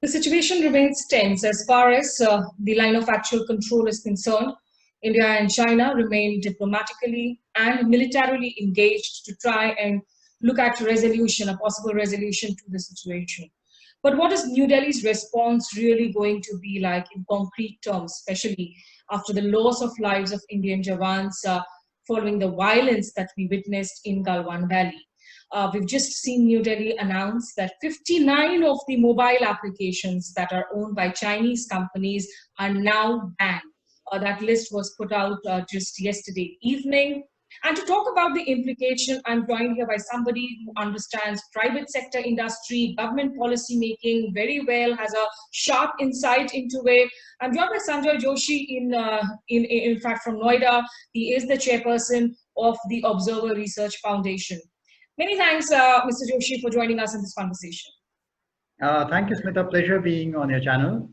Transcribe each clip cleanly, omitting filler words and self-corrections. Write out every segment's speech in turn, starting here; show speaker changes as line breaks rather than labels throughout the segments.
The situation remains tense as far as the line of actual control is concerned. India and China remain diplomatically and militarily engaged to try and look at resolution, a possible resolution to the situation. But what is New Delhi's response really going to be like in concrete terms, especially after the loss of lives of Indian Jawans following the violence that we witnessed in Galwan Valley? We've just seen New Delhi announce that 59 of the mobile applications that are owned by Chinese companies are now banned. That list was put out just yesterday evening. And to talk about the implication, I'm joined here by somebody who understands private sector industry, government policy making very well, has a sharp insight into it. I'm joined by Sunjoy Joshi, in fact, from Noida. He is the chairperson of the Observer Research Foundation. Many thanks, Mr. Joshi, for joining us in this conversation.
Thank you, Smita. Pleasure being on your channel.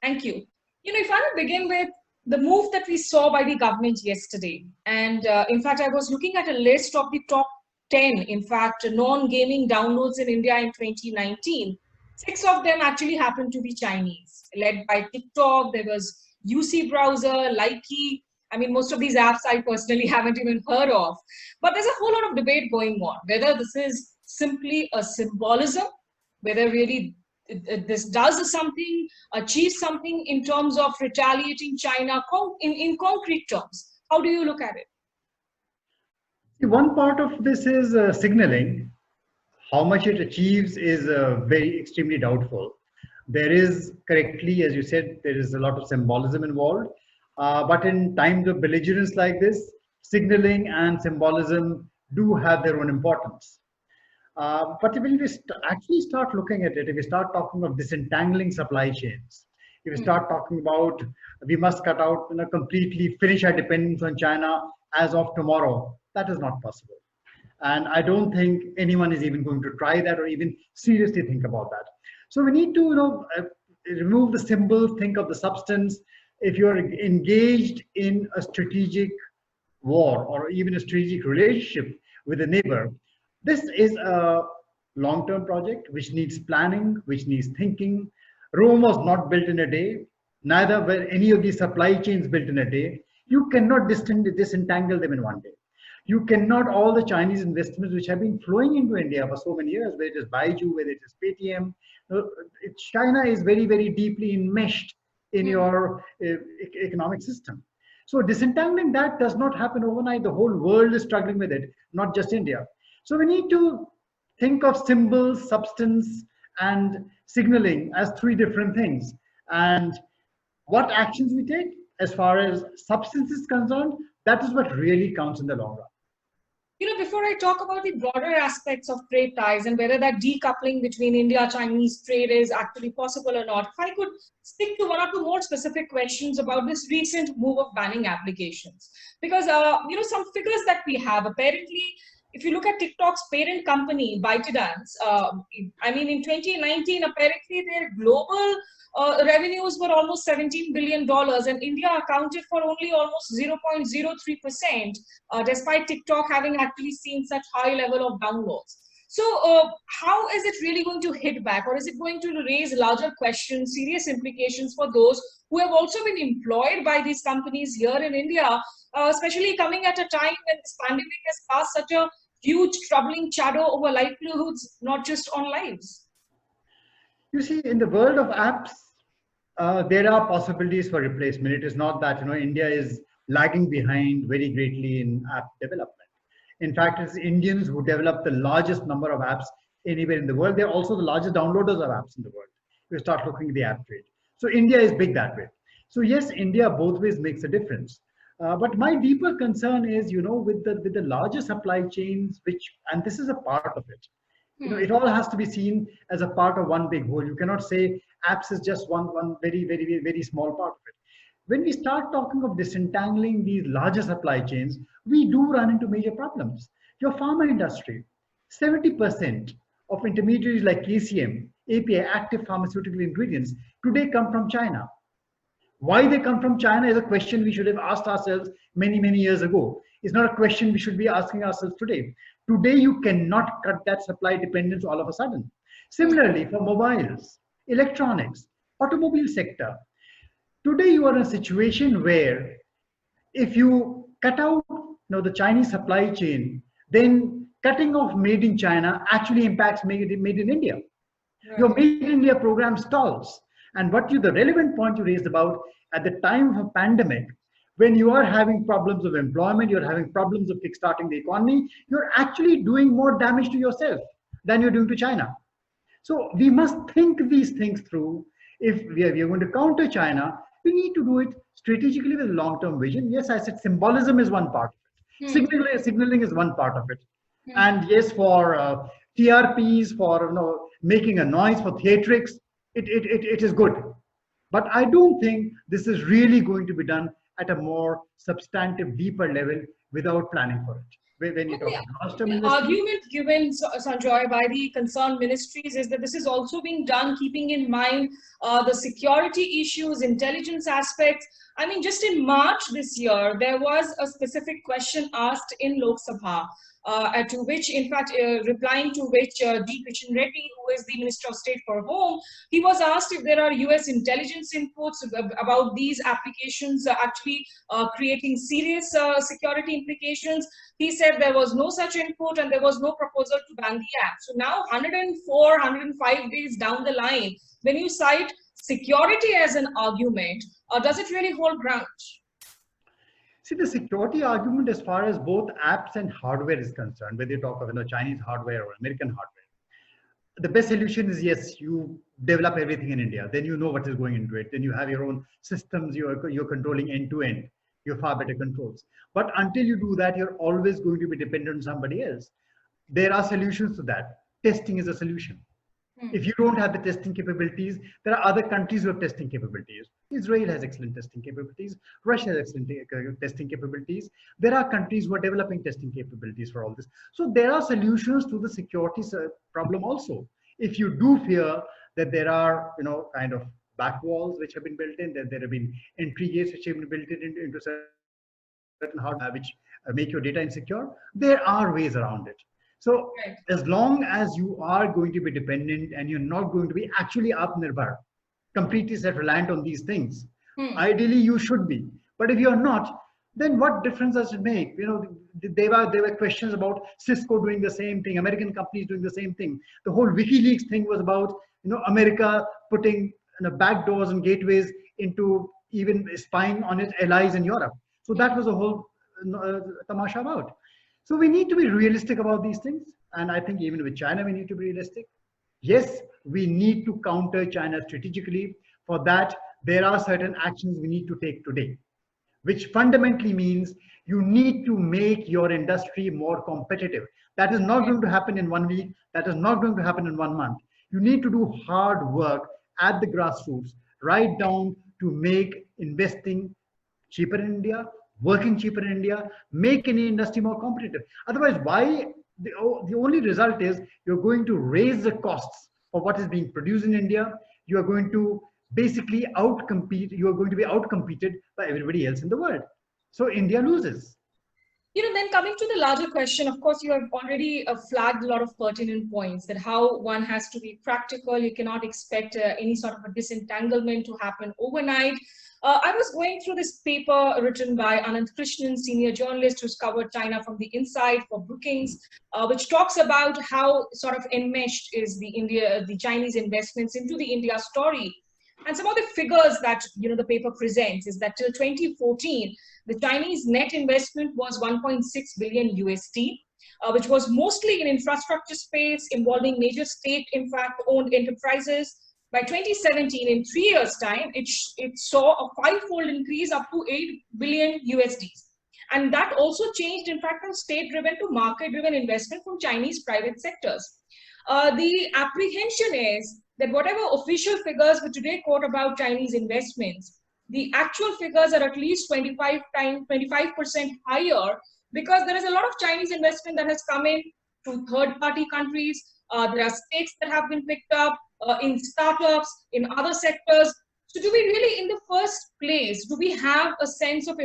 Thank you. If I may begin with the move that we saw by the government yesterday, and in fact, I was looking at a list of the top 10, in fact, non-gaming downloads in India in 2019. 6 of them actually happened to be Chinese, led by TikTok. There was UC browser, Likey. I mean, most of these apps I personally haven't even heard of. But there's a whole lot of debate going on, whether this is simply a symbolism, whether really this does something, achieves something in terms of retaliating China in concrete terms. How do you look at it?
One part of this is signaling. How much it achieves is very extremely doubtful. There is, correctly, as you said, there is a lot of symbolism involved. But in times of belligerence like this, signaling and symbolism do have their own importance. But when we actually start looking at it, if we start talking of disentangling supply chains, if we start talking about we must cut out, completely finish our dependence on China as of tomorrow, that is not possible. And I don't think anyone is even going to try that or even seriously think about that. So we need to, remove the symbol, think of the substance. If you're engaged in a strategic war or even a strategic relationship with a neighbor, this is a long-term project which needs planning, which needs thinking. Rome was not built in a day, neither were any of these supply chains built in a day. You cannot disentangle them in one day. You cannot, all the Chinese investments which have been flowing into India for so many years, whether it is Baiju, whether it is Paytm, China is very, very deeply enmeshed in your economic system. So disentangling that does not happen overnight. The whole world is struggling with it, not just India. So we need to think of symbols, substance, and signaling as 3 different things. And what actions we take as far as substance is concerned, that is what really counts in the long run.
Before I talk about the broader aspects of trade ties and whether that decoupling between India-Chinese trade is actually possible or not, if I could stick to one or two more specific questions about this recent move of banning applications. Because, some figures that we have, apparently, if you look at TikTok's parent company, ByteDance, in 2019, apparently their global revenues were almost $17 billion, and India accounted for only almost 0.03%, despite TikTok having actually seen such high level of downloads. So how is it really going to hit back, or is it going to raise larger questions, serious implications for those who have also been employed by these companies here in India, especially coming at a time when this pandemic has cast such a huge troubling shadow over livelihoods, not just on lives?
You see, in the world of apps, there are possibilities for replacement. It is not that India is lagging behind very greatly in app development. In fact, it's Indians who develop the largest number of apps anywhere in the world. They're also the largest downloaders of apps in the world. You start looking at the app trade. So India is big that way. So yes, India both ways makes a difference. But my deeper concern is, with the larger supply chains, and this is a part of it. It all has to be seen as a part of one big whole. You cannot say apps is just one very, very, very small part of it. When we start talking of disentangling these larger supply chains, we do run into major problems. Your pharma industry, 70% of intermediaries like KCM, API, active pharmaceutical ingredients, today come from China. Why they come from China is a question we should have asked ourselves many, many years ago. It's not a question we should be asking ourselves today. Today, you cannot cut that supply dependence all of a sudden. Similarly, for mobiles, electronics, automobile sector. Today you are in a situation where if you cut out the Chinese supply chain, then cutting off made in China actually impacts made in India. Your
Right.
Made in India program stalls. And the relevant point you raised about at the time of a pandemic, when you are having problems of employment, you're having problems of kickstarting the economy, you're actually doing more damage to yourself than you're doing to China. So we must think these things through. If we are going to counter China, we need to do it strategically with long-term vision. Yes, I said symbolism is one part of it.
Hmm.
Signaling is one part of it.
Hmm.
And yes, for TRPs, for making a noise, for theatrics, it is good. But I don't think this is really going to be done at a more substantive, deeper level without planning for it. When you
But
talk about long-term
the
investment,
argument given, Sanjoy, by the concerned ministries is that this is also being done keeping in mind the security issues, intelligence aspects. I mean, just in March this year, there was a specific question asked in Lok Sabha, to which, in fact, replying to which D. Kishan Reddy, who is the Minister of State for Home, he was asked if there are US intelligence inputs about these applications actually creating serious security implications. He said there was no such input and there was no proposal to ban the app. So now 104, 105 days down the line, when you cite security as an argument, does it really hold ground?
see, the security argument as far as both apps and hardware is concerned, whether you talk of Chinese hardware or American hardware, the best solution is yes, you develop everything in India. Then you know what is going into it. Then you have your own systems. You're controlling end to end. You're far better controls. But until you do that, you're always going to be dependent on somebody else. There are solutions to that. Testing is a solution.
Hmm.
If you don't have the testing capabilities, there are other countries who have testing capabilities. Israel has excellent testing capabilities. Russia has excellent testing capabilities. There are countries who are developing testing capabilities for all this. So there are solutions to the security problem also. If you do fear that there are, kind of back walls which have been built in, that there have been entry gates which have been built into certain hardware which make your data insecure, there are ways around it. So
Right.
as long as you are going to be dependent and you're not going to be actually Atmanirbhar, completely self-reliant on these things,
Hmm.
ideally you should be. But if you're not, then what difference does it make? There were questions about Cisco doing the same thing, American companies doing the same thing. The whole WikiLeaks thing was about America putting back doors and gateways into even spying on its allies in Europe. So that was a whole tamasha about. So we need to be realistic about these things. And I think even with China, we need to be realistic. Yes, we need to counter China strategically. For that, there are certain actions we need to take today, which fundamentally means you need to make your industry more competitive. That is not going to happen in 1 week. That is not going to happen in 1 month. You need to do hard work at the grassroots, right down to make investing cheaper in India, working cheaper in India, make any industry more competitive. Otherwise, why the only result is you're going to raise the costs for what is being produced in India. You are going to basically outcompete, you are going to be outcompeted by everybody else in the world. So India loses.
Then coming to the larger question, of course, you have already flagged a lot of pertinent points that how one has to be practical. You cannot expect any sort of a disentanglement to happen overnight. I was going through this paper written by Anand Krishnan, senior journalist who's covered China from the inside for Brookings, which talks about how sort of enmeshed is the Chinese investments into the India story. And some of the figures that the paper presents is that till 2014, the Chinese net investment was 1.6 billion USD, which was mostly in infrastructure space involving major state, in fact, owned enterprises. By 2017, in 3 years' time, it saw a five-fold increase up to 8 billion USDs. And that also changed, in fact, from state-driven to market-driven investment from Chinese private sectors. The apprehension is that whatever official figures we today quote about Chinese investments, the actual figures are at least 25% higher, because there is a lot of Chinese investment that has come in to third-party countries. There are stakes that have been picked up in startups, in other sectors. So do we really, in the first place, do we have a sense of,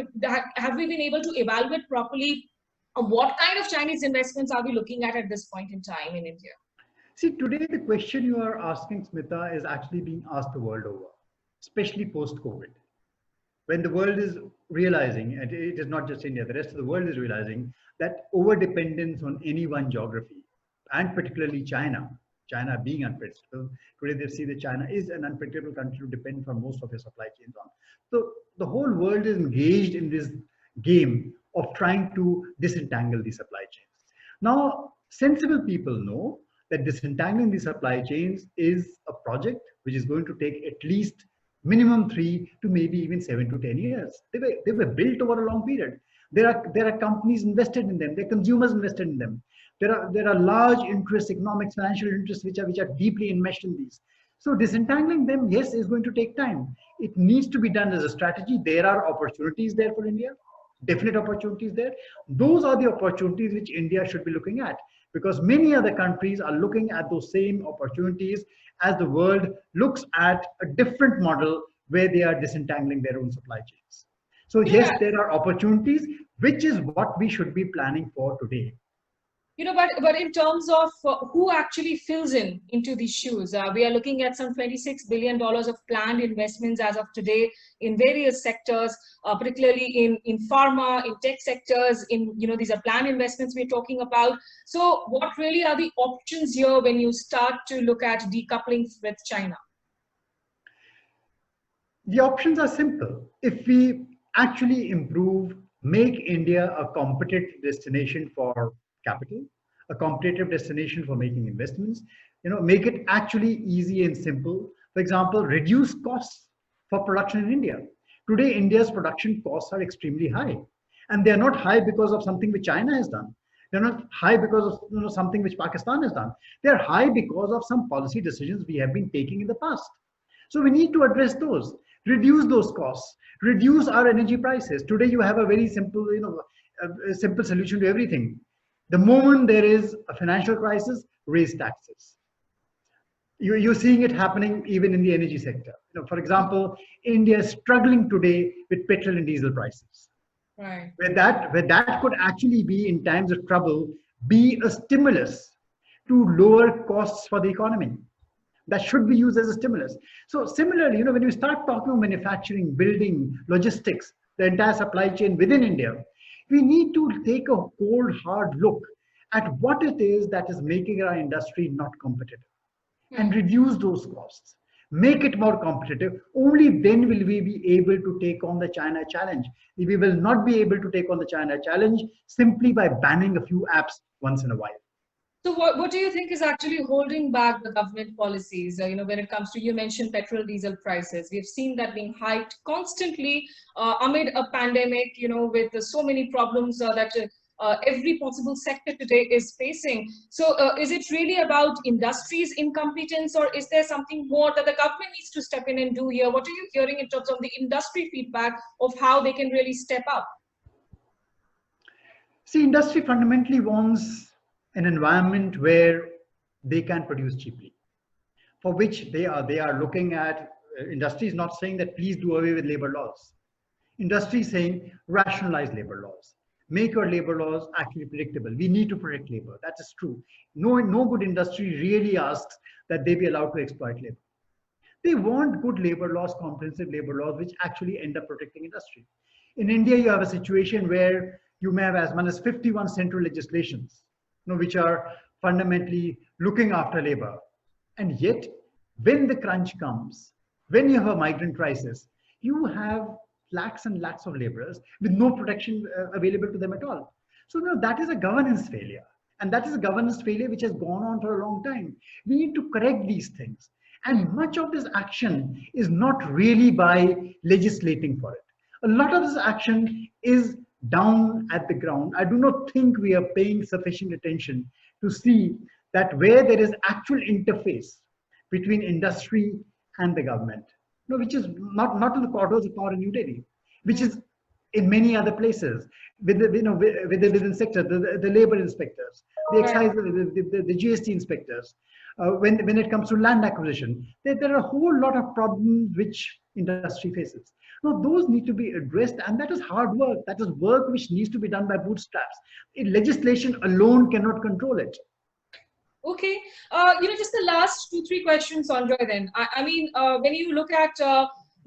have we been able to evaluate properly what kind of Chinese investments are we looking at this point in time in India?
See, today the question you are asking, Smita, is actually being asked the world over, especially post-COVID, when the world is realizing, and it is not just India, the rest of the world is realizing that over dependence on any one geography, and particularly China, China being unpredictable, today they see that China is an unpredictable country to depend for most of their supply chains on. So the whole world is engaged in this game of trying to disentangle the supply chains. Now, sensible people know that disentangling the supply chains is a project which is going to take at least minimum 3 to maybe even 7 to 10 years. They were built over a long period. There are companies invested in them. There are consumers invested in them. There are large interests, economics, financial interests which are deeply enmeshed in these. So disentangling them, yes, is going to take time. It needs to be done as a strategy. There are opportunities there for India, definite opportunities there. Those are the opportunities which India should be looking at, because many other countries are looking at those same opportunities as the world looks at a different model where they are disentangling their own supply chains. So
You know,
yes, there are opportunities, which is what we should be planning for today.
but in terms of who actually fills into these shoes, we are looking at some $26 billion of planned investments as of today in various sectors, particularly in pharma, in tech sectors. In these are planned investments we're talking about. So, what really are the options here when you start to look at decoupling with China?
The options are simple. If we actually improve, make India a competitive destination for capital, a competitive destination for making investments, make it actually easy and simple. For example, reduce costs for production in India. Today, India's production costs are extremely high, and they are not high because of something which China has done. They're not high because of something which Pakistan has done. They're high because of some policy decisions we have been taking in the past. So we need to address those, reduce those costs, reduce our energy prices. Today you have a very simple, a simple solution to everything. The moment there is a financial crisis, raise taxes. You're seeing it happening even in the energy sector. For example, India is struggling today with petrol and diesel prices.
Right.
Where that could actually be, in times of trouble, be a stimulus to lower costs for the economy. That should be used as a stimulus. So similarly, when you start talking about manufacturing, building, logistics, the entire supply chain within India, we need to take a cold, hard look at what it is that is making our industry not competitive and reduce those costs. Make it more competitive. Only then will we be able to take on the China challenge. We will not be able to take on the China challenge simply by banning a few apps once in a while.
So what do you think is actually holding back the government policies? When it comes to, you mentioned petrol, diesel prices. We've seen that being hiked constantly amid a pandemic, with so many problems that every possible sector today is facing. So is it really about industry's incompetence, or is there something more that the government needs to step in and do here? What are you hearing in terms of the industry feedback of how they can really step up?
See, industry fundamentally wants an environment where they can produce cheaply, for which they are looking at. Industry is not saying that please do away with labor laws. Industry is saying rationalize labor laws, make your labor laws actually predictable. We need to protect labor. That is true. No good industry really asks that they be allowed to exploit labor. They want good labor laws, comprehensive labor laws, which actually end up protecting industry. In India, you have a situation where you may have as many as 51 central legislations, which are fundamentally looking after labor. And yet, when the crunch comes, when you have a migrant crisis, you have lakhs and lakhs of laborers with no protection available to them at all. So that is a governance failure. And that is a governance failure which has gone on for a long time. We need to correct these things. And much of this action is not really by legislating for it. A lot of this action is down at the ground. I do not think we are paying sufficient attention to see that where there is actual interface between industry and the government, which is not in the corridors of power in New Delhi, which is in many other places, with the within sector, the labor inspectors, the excise, the GST inspectors. When it comes to land acquisition, there are a whole lot of problems which industry faces. Now, those need to be addressed, and that is hard work. That is work which needs to be done by bootstraps. Legislation alone cannot control it.
Okay. Just the last two, three questions, Sanjoy, then. I mean, when you look at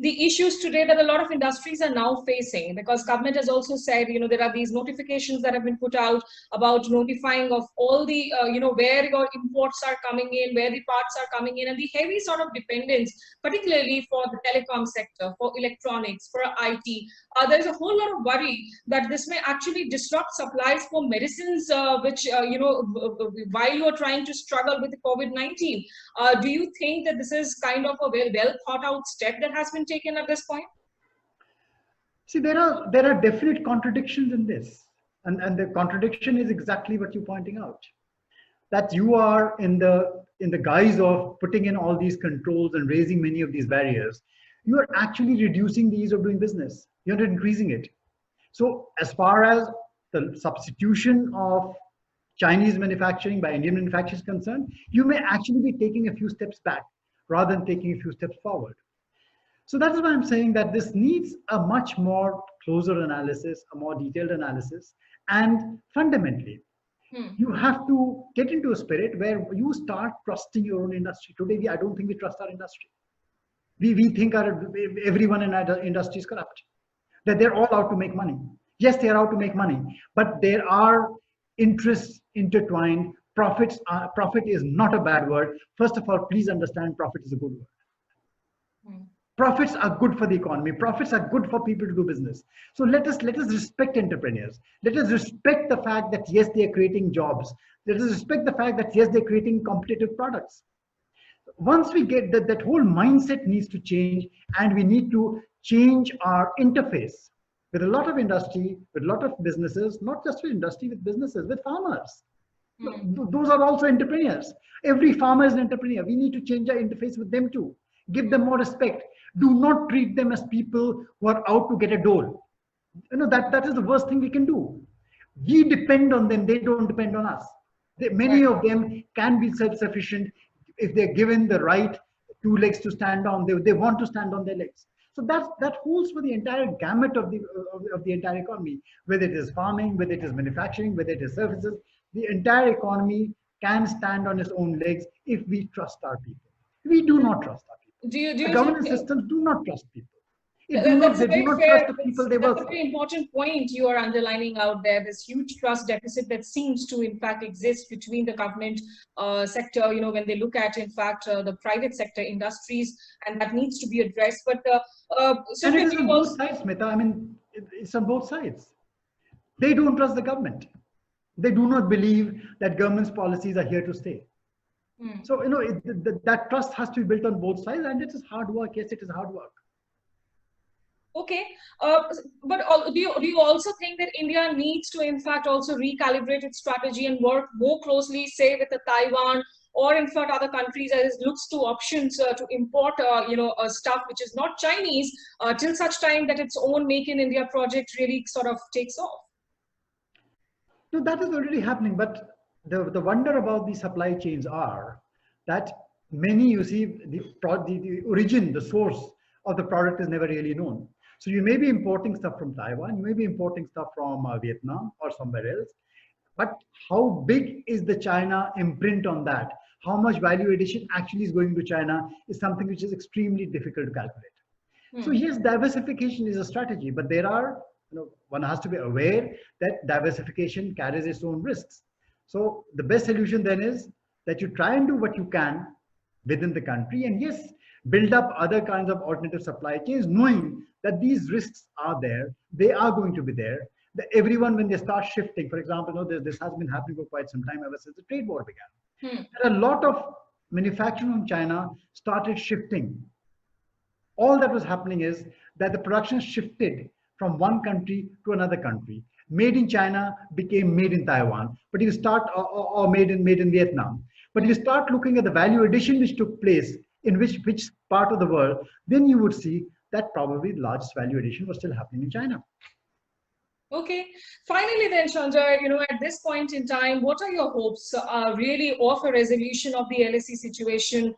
the issues today that a lot of industries are now facing, because government has also said, there are these notifications that have been put out about notifying of all the, where your imports are coming in, where the parts are coming in, and the heavy sort of dependence, particularly for the telecom sector, for electronics, for IT. There's a whole lot of worry that this may actually disrupt supplies for medicines, which, while you're trying to struggle with the COVID-19. Do you think that this is kind of a well thought out step that has been taken at this point?
See, there are definite contradictions in this, and the contradiction is exactly what you're pointing out. That you are in the guise of putting in all these controls and raising many of these barriers, you are actually reducing the ease of doing business. You're not increasing it. So as far as the substitution of Chinese manufacturing by Indian manufacturing is concerned, you may actually be taking a few steps back rather than taking a few steps forward. So that is why I'm saying that this needs a much more closer analysis, a more detailed analysis, and fundamentally, you have to get into a spirit where you start trusting your own industry. Today, I don't think we trust our industry. We think everyone in our industry is corrupt, that they're all out to make money. Yes, they are out to make money, but there are interests intertwined. Profit is not a bad word. First of all, please understand profit is a good word. Profits are good for the economy. Profits are good for people to do business. So let us respect entrepreneurs. Let us respect the fact that yes, they are creating jobs. Let us respect the fact that yes, they're creating competitive products. Once we get that whole mindset needs to change, and we need to change our interface with a lot of industry, with a lot of businesses, not just with industry, with businesses, with farmers. Those are also entrepreneurs. Every farmer is an entrepreneur. We need to change our interface with them too. Give them more respect. Do not treat them as people who are out to get a dole. That is the worst thing we can do. We depend on them. They don't depend on us. Many of them can be self-sufficient if they're given the right two legs to stand on. They want to stand on their legs. So that holds for the entire gamut of the entire economy, whether it is farming, whether it is manufacturing, whether it is services. The entire economy can stand on its own legs if we trust our people. We do not trust our people. The governance systems do not trust people. They do not trust the people they work for.
That's a very important point you are underlining out there. This huge trust deficit that seems to, in fact, exist between the government sector, when they look at, in fact, the private sector industries, and that needs to be addressed. But
so and it is on both sides, Smita. I mean, it's on both sides. They don't trust the government. They do not believe that government's policies are here to stay. So, that trust has to be built on both sides, and it is hard work. Yes, it is hard work.
Okay, but do you also think that India needs to, in fact, also recalibrate its strategy and work more closely, say, with the Taiwan or, in fact, other countries as it looks to options to import, stuff which is not Chinese till such time that its own Make in India project really sort of takes off?
No, that is already happening, but the wonder about these supply chains are that many, you see, the origin, the source of the product is never really known. So you may be importing stuff from Taiwan, you may be importing stuff from Vietnam or somewhere else, but how big is the China imprint on that? How much value addition actually is going to China is something which is extremely difficult to calculate. So yes, diversification is a strategy, but there are, one has to be aware that diversification carries its own risks. So the best solution then is that you try and do what you can within the country, and yes, build up other kinds of alternative supply chains, knowing that these risks are there, they are going to be there. Everyone, when they start shifting, for example, this has been happening for quite some time, ever since the trade war began. A lot of manufacturing from China started shifting. All that was happening is that the production shifted from one country to another country. Made in China became made in Taiwan, but you start or made in Vietnam. But you start looking at the value addition which took place in which part of the world, then you would see that probably the largest value addition was still happening in China.
Okay. Finally, then, Sanjay, at this point in time, what are your hopes really of a resolution of the LSE situation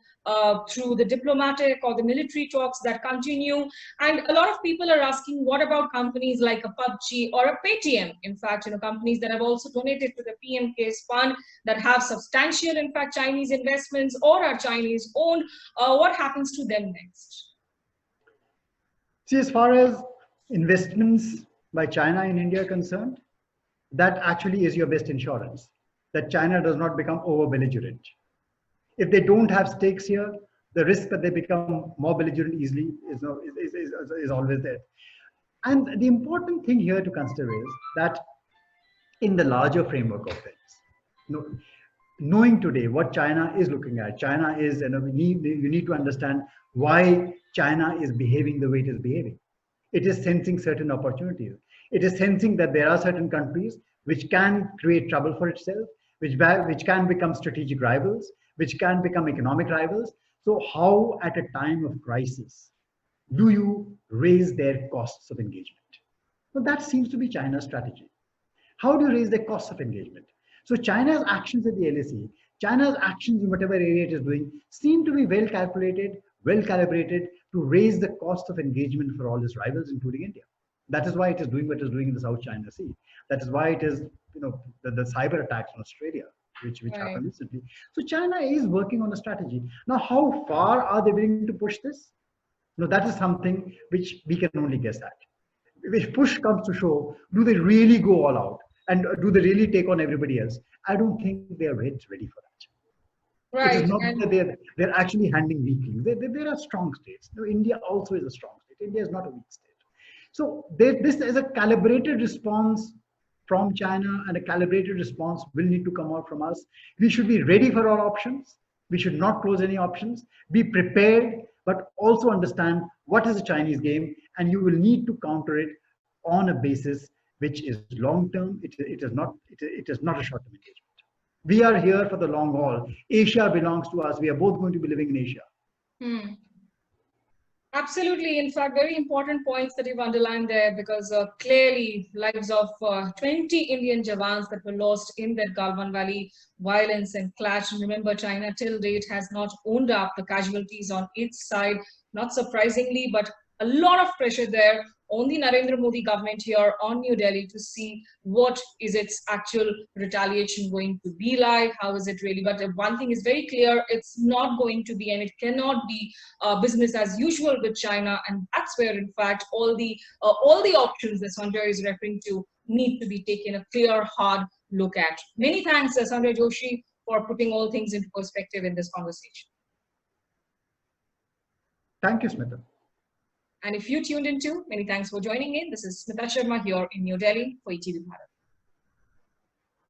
through the diplomatic or the military talks that continue? And a lot of people are asking, what about companies like a PUBG or a Paytm? In fact, companies that have also donated to the PMK's fund that have substantial, in fact, Chinese investments or are Chinese owned. What happens to them next?
See, as far as investments by China in India are concerned, that actually is your best insurance, that China does not become over belligerent. If they don't have stakes here, the risk that they become more belligerent easily is always there. And the important thing here to consider is that in the larger framework of things, knowing today what China is looking at, China is, you need to understand why China is behaving the way it is behaving. It is sensing certain opportunities. It is sensing that there are certain countries which can create trouble for itself, which can become strategic rivals, which can become economic rivals. So how at a time of crisis do you raise their costs of engagement? Well, that seems to be China's strategy. How do you raise the cost of engagement? So China's actions at the LSE, China's actions in whatever area it is doing, seem to be well calculated, well calibrated to raise the cost of engagement for all its rivals, including India. That is why it is doing what it is doing in the South China Sea. That is why it is, the cyber attacks on Australia, which
Right.
happened recently. So China is working on a strategy. Now, how far are they willing to push this? No, that is something which we can only guess at. If push comes to shove, do they really go all out? And do they really take on everybody else? I don't think they are ready for that. It is
Right.
not
And
that they're actually handling weaklings. There are strong states. India also is a strong state. India is not a weak state. So this is a calibrated response from China, and a calibrated response will need to come out from us. We should be ready for our options. We should not close any options. Be prepared, but also understand what is a Chinese game, and you will need to counter it on a basis which is long term. It is not a short term engagement. We are here for the long haul. Asia belongs to us. We are both going to be living in Asia.
hmm. Absolutely. In fact, very important points that you've underlined there, because clearly lives of 20 Indian Jawans that were lost in that Galwan Valley violence and clash. And remember, China till date has not owned up the casualties on its side, not surprisingly, but a lot of pressure there on the Narendra Modi government here on New Delhi to see what is its actual retaliation going to be like, how is it really. But one thing is very clear, it's not going to be, and it cannot be business as usual with China, and that's where, in fact, all the options that Sanjay is referring to need to be taken a clear, hard look at. Many thanks, Sunjoy Joshi, for putting all things into perspective in this conversation.
Thank you, Smita.
And if you tuned in too, many thanks for joining in. This is Smita Sharma here in New Delhi for ETV Bharat.